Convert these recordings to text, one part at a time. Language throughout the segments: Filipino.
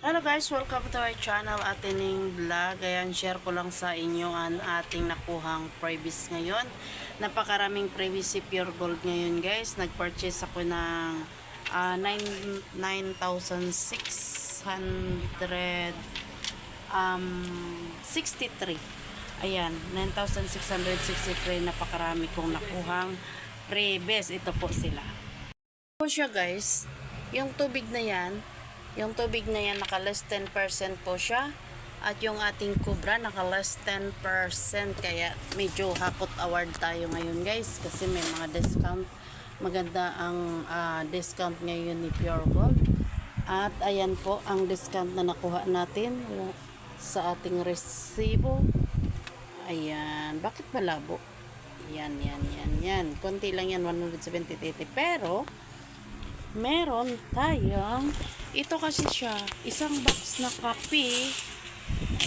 Hello guys, welcome to our channel, Atening Vlog. Ayan, share ko lang sa inyo ang ating nakuhang freebies ngayon. Napakaraming freebies si Pure Gold ngayon guys. Nag-purchase ako ng 9,663. Ayan, 9,663. Napakarami kong nakuhang freebies. Ito po sila. Ito siya guys, yung tubig na yan naka less 10% po siya, at yung ating kubra naka less 10%, kaya medyo hakot award tayo ngayon guys kasi may mga discount. Maganda ang discount ngayon ni Pure Gold. At ayan po ang discount na nakuha natin sa ating resibo. Ayan, bakit malabo? Yan, konti lang yan, 170, pero meron tayong, ito kasi siya, isang box na kape.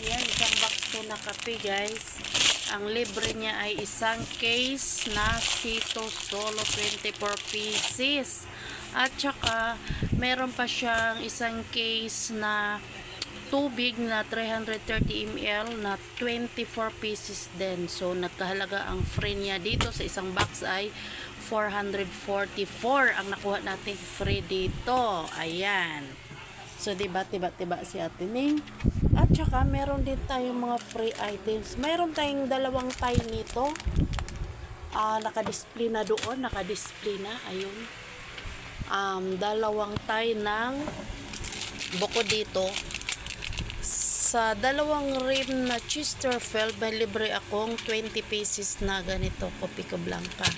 Ayan, isang box po na kape guys. Ang libre niya ay isang case na Sito Solo 24 pieces. At saka, meron pa siyang isang case na tubig na 330 ml na 24 pieces din. So, nagkahalaga ang free niya dito sa isang box ay 444 ang nakuha natin free dito. Ayan. So, tiba si Ate Ning. At saka, meron din tayong mga free items. Meron tayong dalawang tie nito. Naka-display na doon. Naka-display na. Ayun. Dalawang tie ng buko dito. Sa dalawang rim na Chesterfield, may libre akong 20 pieces na ganito, Copico Blanca.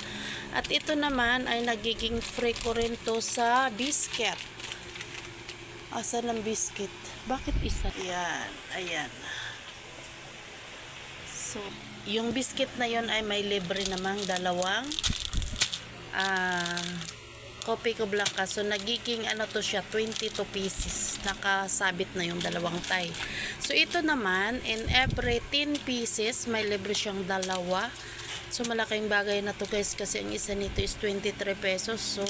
At ito naman ay nagiging free ko rin to sa biscuit. Asan ang biscuit? Bakit isa? Yan, ayan. So, yung biscuit na yon ay may libre namang dalawang Copico Blanca. So, nagiging ano to siya, 22 pieces. Nakasabit na yung dalawang tie. So, ito naman, in every 10 pieces, may libre siyang dalawa. So, malaking bagay na to guys kasi ang isa nito is 23 pesos. So,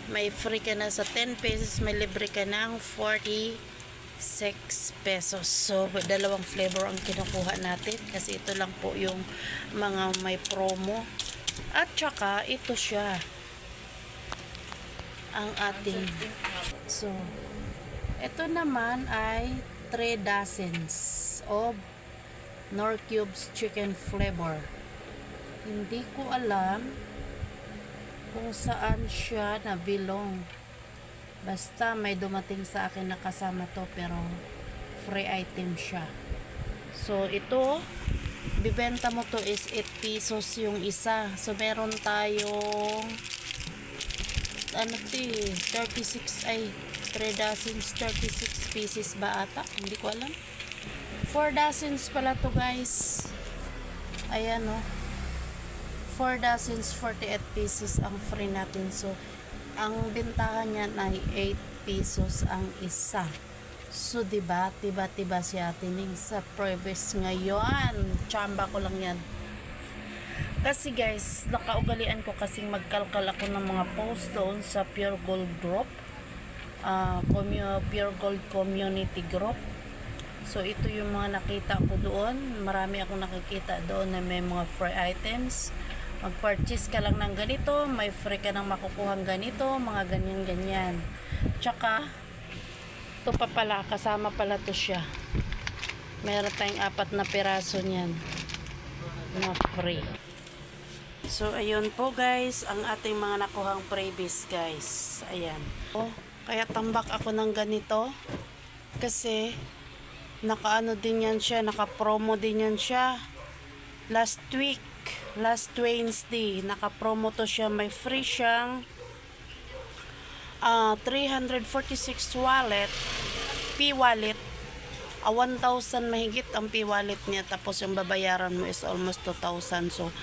may free ka na sa 10 pesos, may libre ka ng 46 pesos. So, dalawang flavor ang kinukuha natin kasi ito lang po yung mga may promo. At saka, ito siya ang ating, so ito naman ay 3 dozens of Knorr Cubes chicken flavor. Hindi ko alam kung saan siya nabilong, basta may dumating sa akin na kasama to, pero free item siya. So ito, bibenta mo to is 8 pesos yung isa. So meron tayong 36 ay 3 dozens, 36 pieces ba ata? Hindi ko alam. 4 dozens pala to guys. Ayan o. 4 dozens, 48 pieces ang free natin. So, ang bentahan niyan ay 8 pesos ang isa. So, diba si Ate Ning sa previous ngayon. Chamba ko lang yan. Kasi guys, nakaugalian ko kasing magkalkal ako ng mga post doon sa Pure Gold Group, Pure Gold Community Group. So ito yung mga nakita ko doon. Marami akong nakikita doon na may mga free items. Mag-purchase ka lang ng ganito, may free ka nang makukuhang ganito, mga ganyan. Tsaka ito pa pala, kasama pala to siya. Meron tayong 4 na piraso niyan na free. So, ayun po guys, ang ating mga nakuhang freebies guys. Ayan. Kaya tambak ako ng ganito. Kasi, naka-ano din yan siya, naka-promo din yan siya. Last Wednesday, naka-promo to siya. May free siyang 346 wallet, P-wallet. 1,000 mahigit ang P-wallet niya. Tapos yung babayaran mo is almost 2,000. So,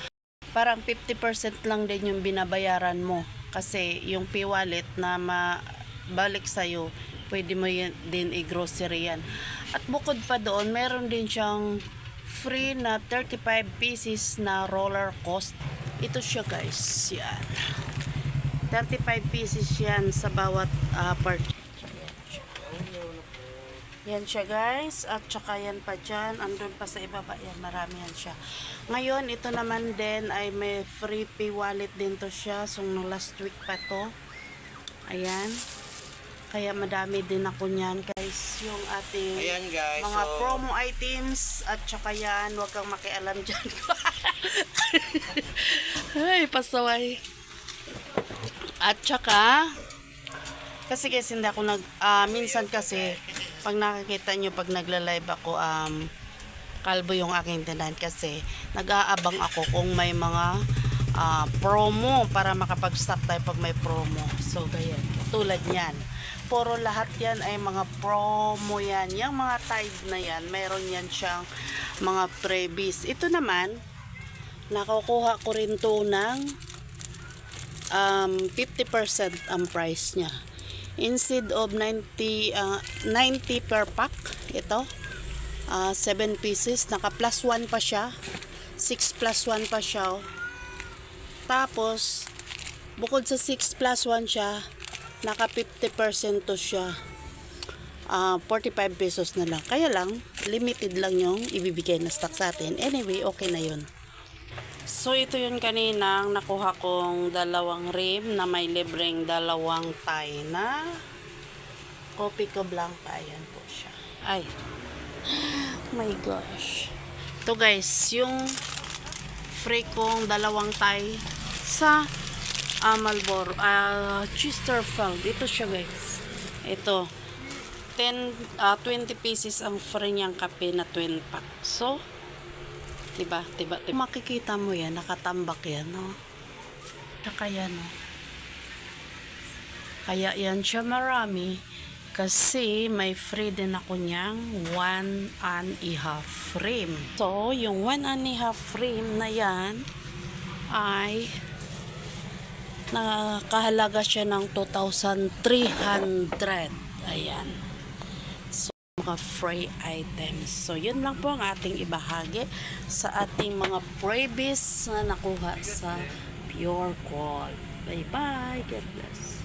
parang 50% lang din yung binabayaran mo kasi yung P-wallet na mabalik sa'yo, pwede mo din i-grocery yan. At bukod pa doon, meron din siyang free na 35 pieces na roller coaster. Ito siya guys, yan. 35 pieces yan sa bawat part. Yan siya guys. At saka yan pa dyan. Andun pa sa ibaba. Yan, marami yan siya. Ngayon, ito naman din ay may free pay wallet din to siya. So, no last week pa to. Ayan. Kaya madami din ako niyan guys. Yung ating Ayan guys, mga so, promo items. At saka yan, huwag kang makialam dyan. Ay, pasaway. At saka, kasi guys, hindi ako minsan kasi, pag nakikita nyo, pag nagla-live ako, kalbo yung aking tindahan kasi, nag-aabang ako kung may mga promo para makapag-stock tayo pag may promo. So, ganyan. Tulad yan. Puro lahat yan ay mga promo yan. Yung mga tide na yan, meron yan siyang mga freebies. Ito naman, nakukuha ko rin to ng 50% ang price niya. Instead of 90 per pack, ito 7 pieces, naka plus 1 pa siya, 6 plus 1 pa siya. Tapos bukod sa 6 plus 1 siya, naka 50% to siya. 45 pesos na lang. Kaya lang, limited lang yung ibibigay na stock sa atin. Anyway, okay na yun. So, ito yun kaninang nakuha kong dalawang rim na may libreng dalawang tie na Kopi ko Blanca. Ayan po siya. Ay. My gosh. Ito guys, yung free kong dalawang tie sa Marlboro, Chesterfield. Ito siya guys. Ito. 20 pieces ang free niyang kape na twin pack. So, diba? Makikita mo yan, nakatambak yan, no? Saka yan, no? Kaya yan siya marami kasi may free din ako niyang 1.5 frame. So, yung 1.5 frame na yan ay nakahalaga siya ng 2,300. Ayan. Mga free items. So, yun lang po ang ating ibahagi sa ating mga freebies na nakuha sa Pure Gold. Bye-bye. God bless.